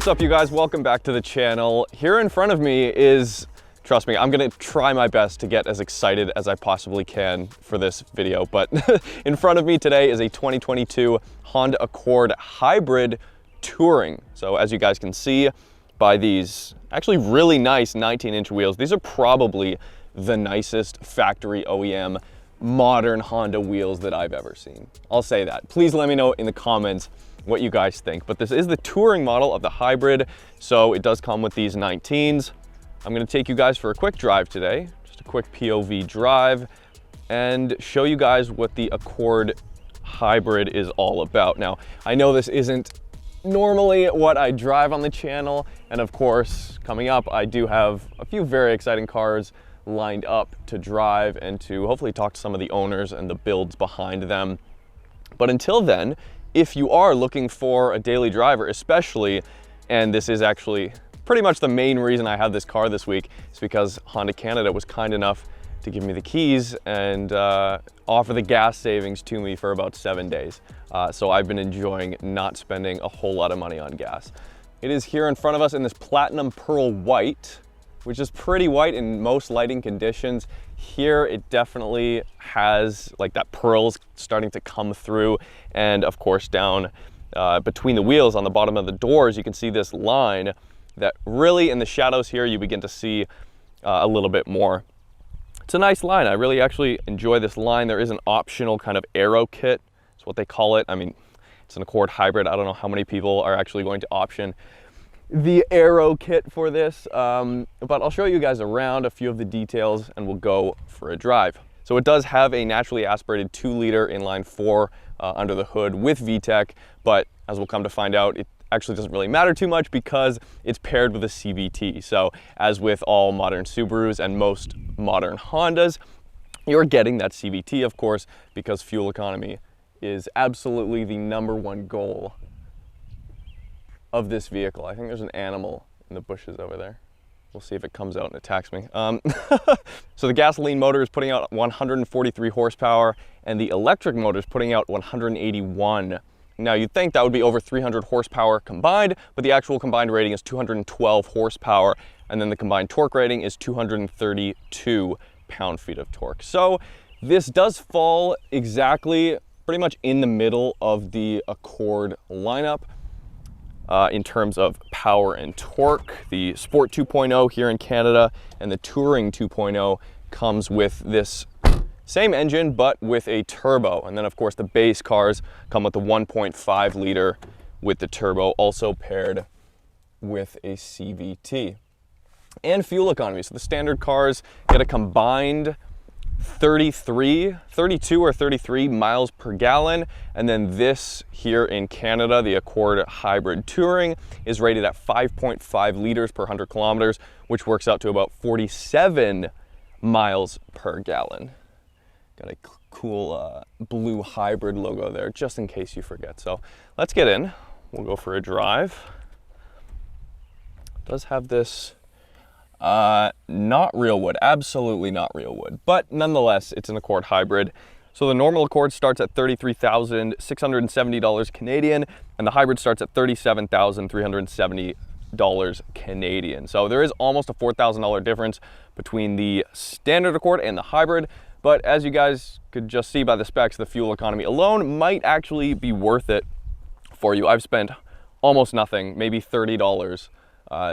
What's up, you guys? Welcome back to the channel. Here in front of me is, trust me, I'm gonna try my best to get as excited as I possibly can for this video, but in front of me today is a 2022 Honda Accord Hybrid Touring. So as you guys can see by these actually really nice 19-inch wheels, these are probably the nicest factory OEM modern Honda wheels that I've ever seen. I'll say that. Please let me know in the comments what you guys think. But this is the touring model of the Hybrid, so it does come with these 19s. I'm going to take you guys for a quick drive today, just a quick POV drive, and show you guys what the Accord Hybrid is all about. Now, I know this isn't normally what I drive on the channel, and of course, coming up, I do have a few very exciting cars lined up to drive and to hopefully talk to some of the owners and the builds behind them. But until then, if you are looking for a daily driver, especially, and this is actually pretty much the main reason I have this car this week, is because Honda Canada was kind enough to give me the keys and offer the gas savings to me for about 7 days. So I've been enjoying not spending a whole lot of money on gas. It is here in front of us in this platinum pearl white, which is pretty white in most lighting conditions. Here it definitely has like that pearls starting to come through, and of course down between the wheels on the bottom of the doors you can see this line that really in the shadows here you begin to see a little bit more. It's a nice line. I really actually enjoy this line. There is an optional kind of aero kit, that's what they call it. I mean, it's an Accord Hybrid. I don't know how many people are actually going to option the aero kit for this, but I'll show you guys around a few of the details and we'll go for a drive. So it does have a naturally aspirated 2-liter inline 4 under the hood with VTEC, but as we'll come to find out, it actually doesn't really matter too much because it's paired with a CVT. So as with all modern Subarus and most modern Hondas, you're getting that CVT, of course, because fuel economy is absolutely the #1 goal of this vehicle. I think there's an animal in the bushes over there. We'll see if it comes out and attacks me. So the gasoline motor is putting out 143 horsepower and the electric motor is putting out 181. Now you'd think that would be over 300 horsepower combined, but the actual combined rating is 212 horsepower, and then the combined torque rating is 232 pound-feet of torque. So this does fall exactly pretty much in the middle of the Accord lineup. In terms of power and torque. The Sport 2.0 here in Canada and the Touring 2.0 comes with this same engine but with a turbo, and then of course the base cars come with the 1.5 liter with the turbo, also paired with a CVT. And fuel economy, so the standard cars get a combined 32 or 33 miles per gallon, and then this here in Canada, the Accord Hybrid Touring, is rated at 5.5 liters per 100 kilometers, which works out to about 47 miles per gallon. Got a cool blue hybrid logo there, just in case you forget. So let's get in, we'll go for a drive. It does have this not real wood, absolutely not real wood, but nonetheless, it's an Accord Hybrid. So the normal Accord starts at $33,670 Canadian, and the Hybrid starts at $37,370 Canadian. So there is almost a $4,000 difference between the standard Accord and the Hybrid, but as you guys could just see by the specs, the fuel economy alone might actually be worth it for you. I've spent almost nothing, maybe $30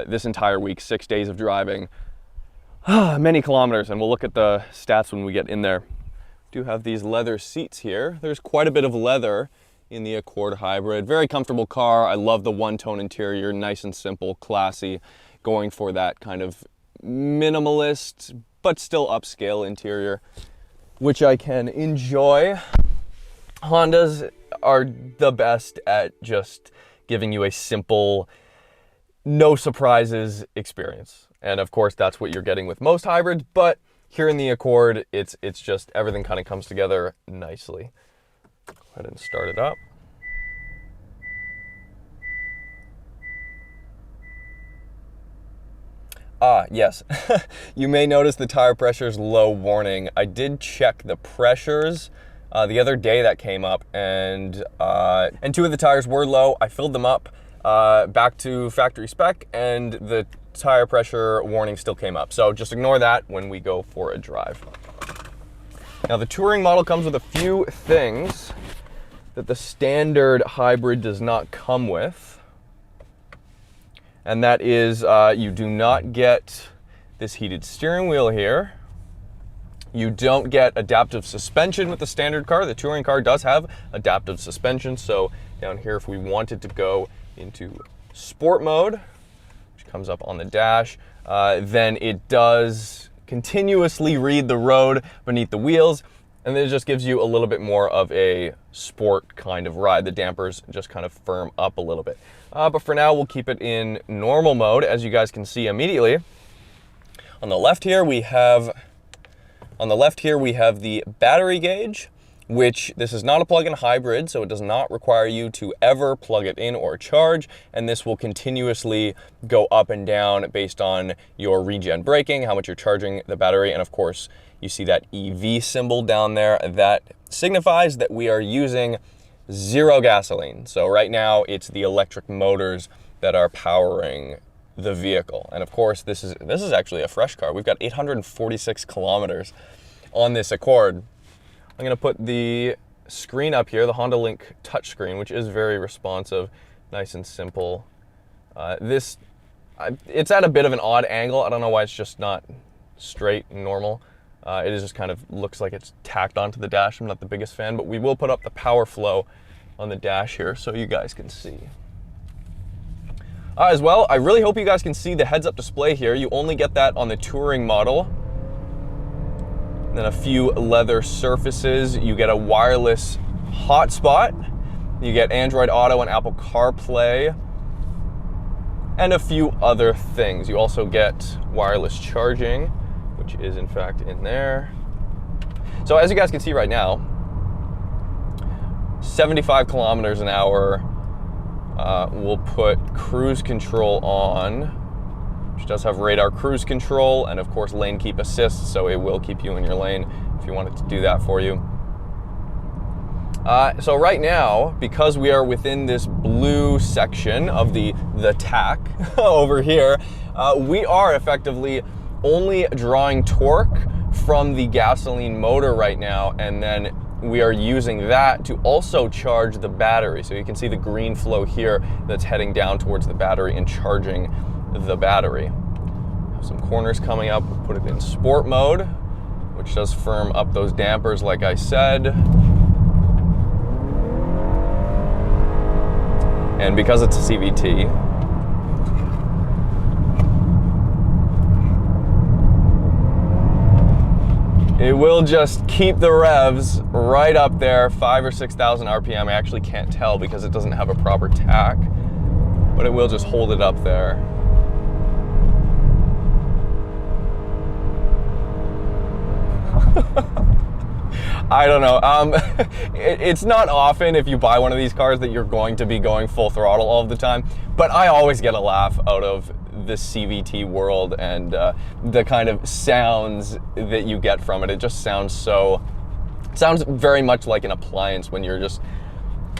this entire week, 6 days of driving, many kilometers, and we'll look at the stats when we get in there. Do have these leather seats here. There's quite a bit of leather in the Accord Hybrid. Very comfortable car. I love the one-tone interior, nice and simple, classy, going for that kind of minimalist but still upscale interior, which I can enjoy. Hondas are the best at just giving you a simple, no surprises experience. And of course, that's what you're getting with most hybrids, but here in the Accord, it's just everything kind of comes together nicely. Go ahead and start it up. Yes, you may notice the tire pressure's low warning. I did check the pressures the other day that came up, and 2 of the tires were low. I filled them up. back to factory spec, and the tire pressure warning still came up. So just ignore that when we go for a drive. Now the touring model comes with a few things that the standard hybrid does not come with. And that is, you do not get this heated steering wheel here. You don't get adaptive suspension with the standard car. The touring car does have adaptive suspension. So down here, if we wanted to go into sport mode, which comes up on the dash, then it does continuously read the road beneath the wheels. And then it just gives you a little bit more of a sport kind of ride. The dampers just kind of firm up a little bit. But for now, we'll keep it in normal mode, as you guys can see immediately. On the left here, we have the battery gauge, which this is not a plug-in hybrid, so it does not require you to ever plug it in or charge, and this will continuously go up and down based on your regen braking, how much you're charging the battery, and of course, you see that EV symbol down there. That signifies that we are using zero gasoline. So right now, it's the electric motors that are powering the vehicle. And of course, this is actually a fresh car. We've got 846 kilometers on this Accord. I'm gonna put the screen up here, the Honda Link touchscreen, which is very responsive, nice and simple. It's at a bit of an odd angle. I don't know why it's just not straight and normal. It is just kind of looks like it's tacked onto the dash. I'm not the biggest fan, but we will put up the power flow on the dash here so you guys can see. As well, I really hope you guys can see the heads-up display here. You only get that on the touring model. And then a few leather surfaces. You get a wireless hotspot. You get Android Auto and Apple CarPlay. And a few other things. You also get wireless charging, which is in fact in there. So as you guys can see right now, 75 kilometers an hour. We'll put cruise control on, which does have radar cruise control and of course lane keep assist, so it will keep you in your lane if you want it to do that for you. So right now, because we are within this blue section of the tack over here, we are effectively only drawing torque from the gasoline motor right now, and then we are using that to also charge the battery. So you can see the green flow here that's heading down towards the battery and charging the battery. Have some corners coming up. We'll put it in sport mode, which does firm up those dampers like I said. And because it's a CVT, it will just keep the revs right up there, 5,000 or 6,000 RPM. I actually can't tell because it doesn't have a proper tack, but it will just hold it up there. I don't know. It's not often if you buy one of these cars that you're going to be going full throttle all of the time, but I always get a laugh out of this CVT world and the kind of sounds that you get from it. It just sounds very much like an appliance when you're just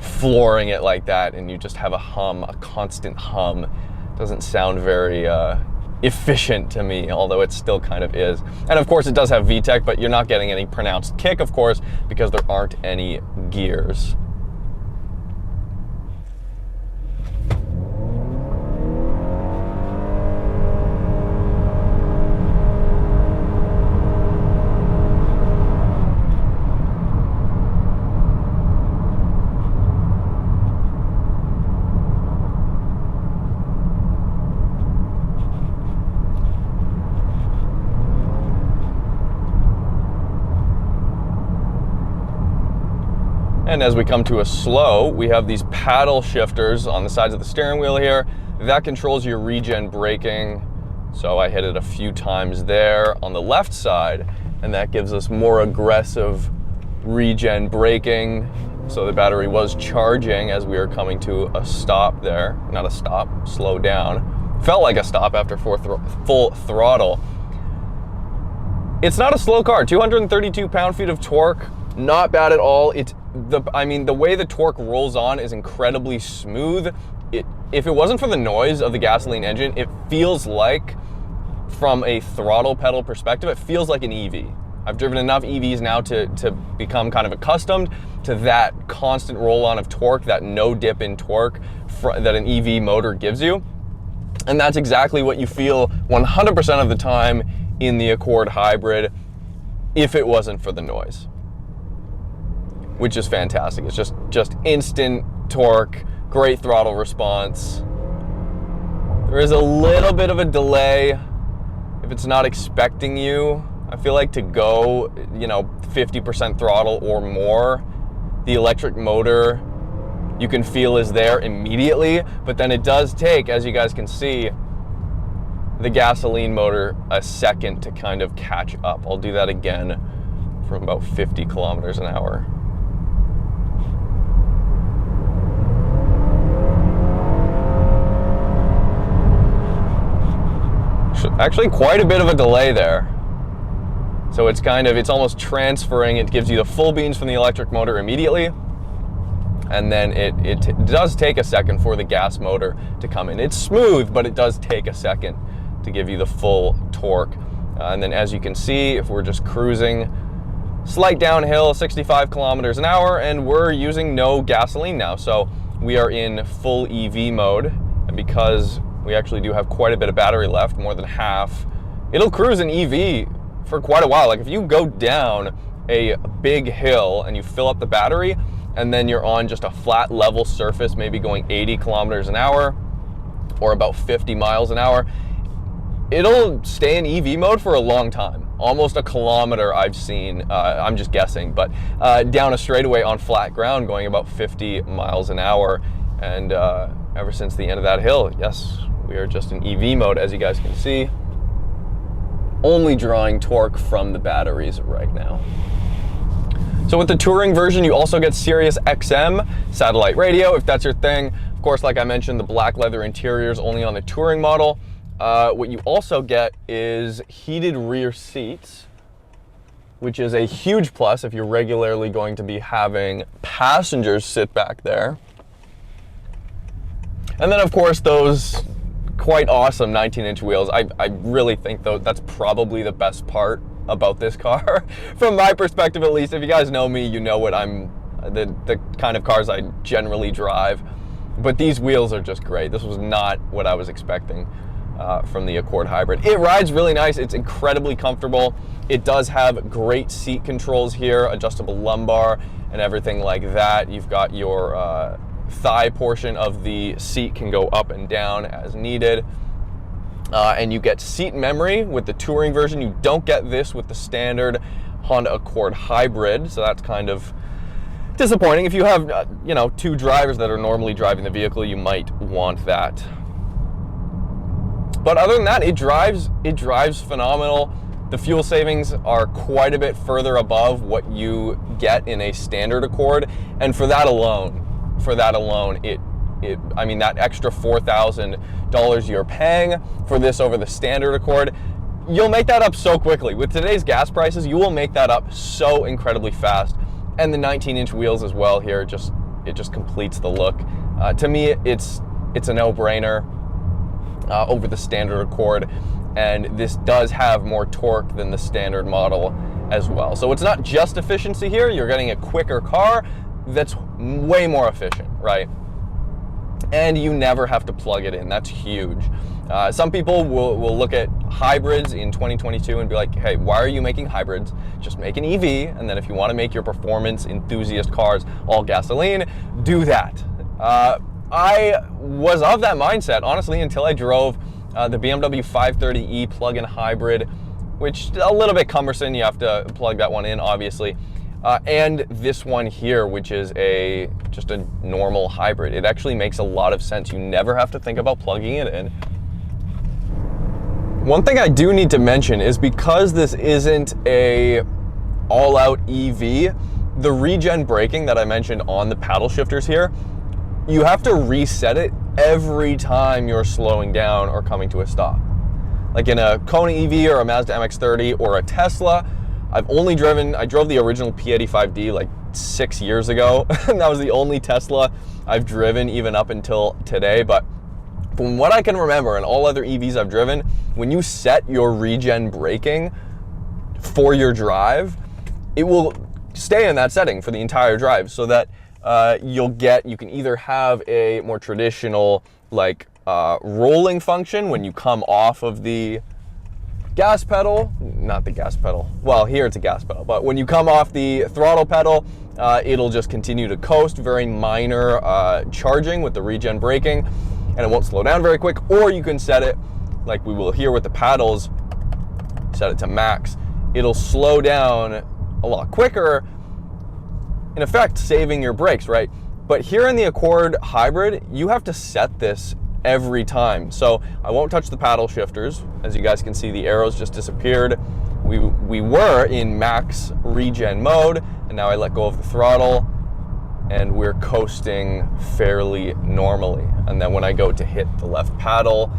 flooring it like that and you just have a hum, a constant hum. It doesn't sound very efficient to me, although it still kind of is. And of course it does have VTEC, but you're not getting any pronounced kick, of course, because there aren't any gears. And as we come to a slow, we have these paddle shifters on the sides of the steering wheel here. That controls your regen braking. So I hit it a few times there on the left side, and that gives us more aggressive regen braking. So the battery was charging as we were coming to a stop there. Not a stop, slow down. Felt like a stop after full throttle. It's not a slow car, 232 pound-feet of torque. Not bad at all. The way the torque rolls on is incredibly smooth. It if it wasn't for the noise of the gasoline engine, it feels like, from a throttle pedal perspective, it feels like an EV. I've driven enough EVs now to become kind of accustomed to that constant roll-on of torque, that no dip in torque that an EV motor gives you. And that's exactly what you feel 100% of the time in the Accord Hybrid if it wasn't for the noise, which is fantastic. It's just instant torque, great throttle response. There is a little bit of a delay if it's not expecting you. I feel like to go, 50% throttle or more, the electric motor you can feel is there immediately, but then it does take, as you guys can see, the gasoline motor a second to kind of catch up. I'll do that again from about 50 kilometers an hour. Actually, quite a bit of a delay there. So it's almost transferring. It gives you the full beans from the electric motor immediately. And then it does take a second for the gas motor to come in. It's smooth, but it does take a second to give you the full torque. And then as you can see, if we're just cruising, slight downhill, 65 kilometers an hour, and we're using no gasoline now. So we are in full EV mode. And because we actually do have quite a bit of battery left, more than half, it'll cruise an EV for quite a while. Like if you go down a big hill and you fill up the battery and then you're on just a flat level surface, maybe going 80 kilometers an hour or about 50 miles an hour, it'll stay in EV mode for a long time. Almost a kilometer I've seen, I'm just guessing, but down a straightaway on flat ground going about 50 miles an hour. And ever since the end of that hill, yes, we are just in EV mode, as you guys can see. Only drawing torque from the batteries right now. So with the touring version, you also get Sirius XM satellite radio, if that's your thing. Of course, like I mentioned, the black leather interior is only on the touring model. What you also get is heated rear seats, which is a huge plus if you're regularly going to be having passengers sit back there. And then of course those quite awesome 19-inch wheels. I really think though that's probably the best part about this car, from my perspective at least. If you guys know me, you know what the kind of cars I generally drive. But these wheels are just great. This was not what I was expecting from the Accord Hybrid. It rides really nice. It's incredibly comfortable. It does have great seat controls here, adjustable lumbar and everything like that. You've got your thigh portion of the seat can go up and down as needed. And you get seat memory with the touring version. You don't get this with the standard Honda Accord Hybrid, so that's kind of disappointing. If you have two drivers that are normally driving the vehicle, you might want that. But other than that, it drives phenomenal. The fuel savings are quite a bit further above what you get in a standard Accord, and for that alone, I mean, that extra $4,000 you're paying for this over the standard Accord, you'll make that up so quickly. With today's gas prices, you will make that up so incredibly fast. And the 19-inch wheels as well here, it just completes the look. To me, it's a no-brainer over the standard Accord, and this does have more torque than the standard model as well. So it's not just efficiency here. You're getting a quicker car that's way more efficient, right? And you never have to plug it in. That's huge. Some people will look at hybrids in 2022 and be like, hey, why are you making hybrids? Just make an EV, and then if you want to make your performance enthusiast cars all gasoline, do that. I was of that mindset, honestly, until I drove the BMW 530e plug-in hybrid, which is a little bit cumbersome. You have to plug that one in, obviously. And this one here, which is just a normal hybrid. It actually makes a lot of sense. You never have to think about plugging it in. One thing I do need to mention is because this isn't a all-out EV, the Regen braking that I mentioned on the paddle shifters here, you have to reset it every time you're slowing down or coming to a stop. Like in a Kona EV or a Mazda MX-30 or a Tesla, I drove the original P85D like 6 years ago, and that was the only Tesla I've driven even up until today. But From what I can remember and all other EVs I've driven, when you set your regen braking for your drive, it will stay in that setting for the entire drive, so that you can either have a more traditional like rolling function when you come off of the gas pedal, not the gas pedal, well here it's a gas pedal, but when you come off the throttle pedal, it'll just continue to coast, very minor charging with the regen braking, and it won't slow down very quick. Or you can set it, like we will here with the paddles, set it to max. It'll slow down a lot quicker, in effect saving your brakes, right? But here in the Accord Hybrid, you have to set this every time. So I won't touch the paddle shifters. As you guys can see, the arrows just disappeared. We were in max regen mode, and now I let go of the throttle, and we're coasting fairly normally. And then when I go to hit the left paddle,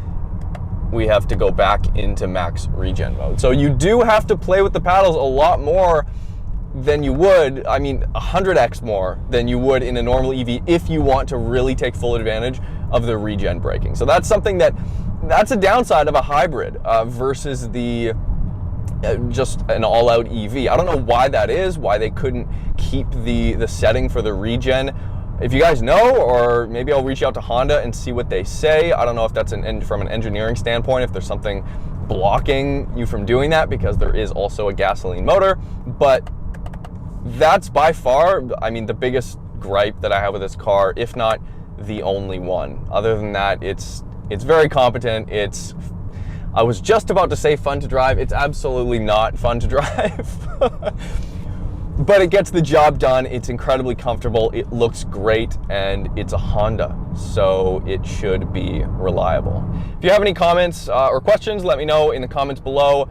we have to go back into max regen mode. So you do have to play with the paddles a lot more than you would, 100x more than you would in a normal EV if you want to really take full advantage of the regen braking. So that's something that's a downside of a hybrid versus the just an all-out EV. I don't know why that is, why they couldn't keep the setting for the regen. If you guys know, or maybe I'll reach out to Honda and see what they say. I don't know if that's from an engineering standpoint, if there's something blocking you from doing that, because there is also a gasoline motor. But that's by far, the biggest gripe that I have with this car, if not the only one. Other than that, it's very competent. I was just about to say fun to drive. It's absolutely not fun to drive. But it gets the job done. It's incredibly comfortable. It looks great, and it's a Honda, so it should be reliable. If you have any comments or questions, let me know in the comments below.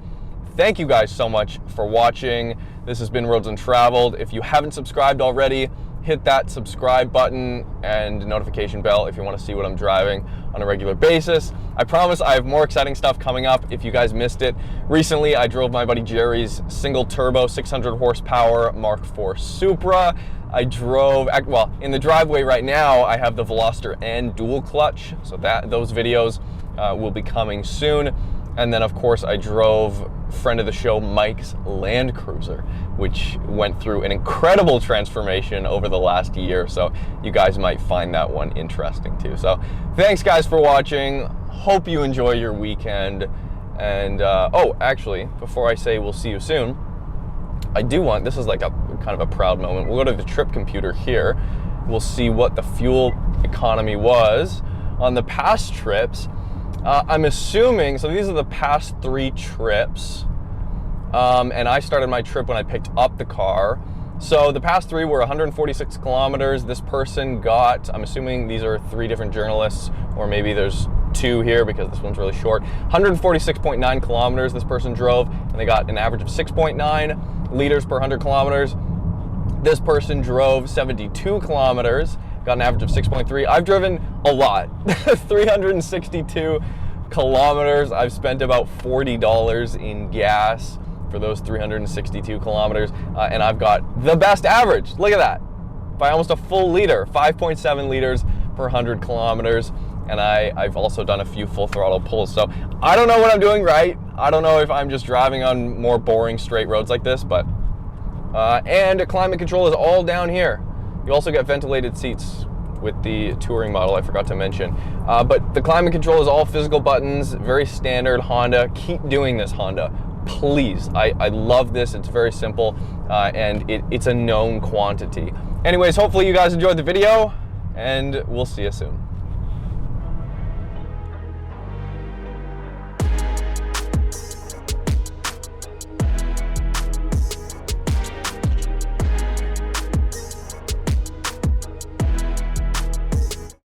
Thank you guys so much for watching. This has been Roads Untraveled. If you haven't subscribed already, hit that subscribe button and notification bell if you want to see what I'm driving on a regular basis. I promise I have more exciting stuff coming up if you guys missed it. Recently, I drove my buddy Jerry's single turbo 600 horsepower Mark IV Supra. I drove, well, in the driveway right now, I have the Veloster and dual clutch, so those videos will be coming soon. And then, of course, I drove friend of the show Mike's Land Cruiser, which went through an incredible transformation over the last year. So you guys might find that one interesting too. So thanks guys for watching. Hope you enjoy your weekend. And oh, actually, before I say we'll see you soon, I do want, this is like a kind of a proud moment. We'll go to the trip computer here. We'll see what the fuel economy was on the past trips. I'm assuming, so these are the past 3 trips, and I started my trip when I picked up the car. So the past 3 were 146 kilometers. This person got, I'm assuming these are 3 different journalists, or maybe there's 2 here because this one's really short. 146.9 kilometers this person drove, and they got an average of 6.9 liters per 100 kilometers. This person drove 72 kilometers, got an average of 6.3. I've driven a lot, 362 kilometers. I've spent about $40 in gas for those 362 kilometers, and I've got the best average. Look at that, by almost a full liter, 5.7 liters per 100 kilometers. And I've also done a few full throttle pulls. So I don't know what I'm doing right. I don't know if I'm just driving on more boring straight roads like this, but and climate control is all down here. You also get ventilated seats with the touring model, I forgot to mention. But the climate control is all physical buttons, very standard Honda. Keep doing this, Honda, please. I love this, it's very simple, and it's a known quantity. Anyways, hopefully you guys enjoyed the video, and we'll see you soon.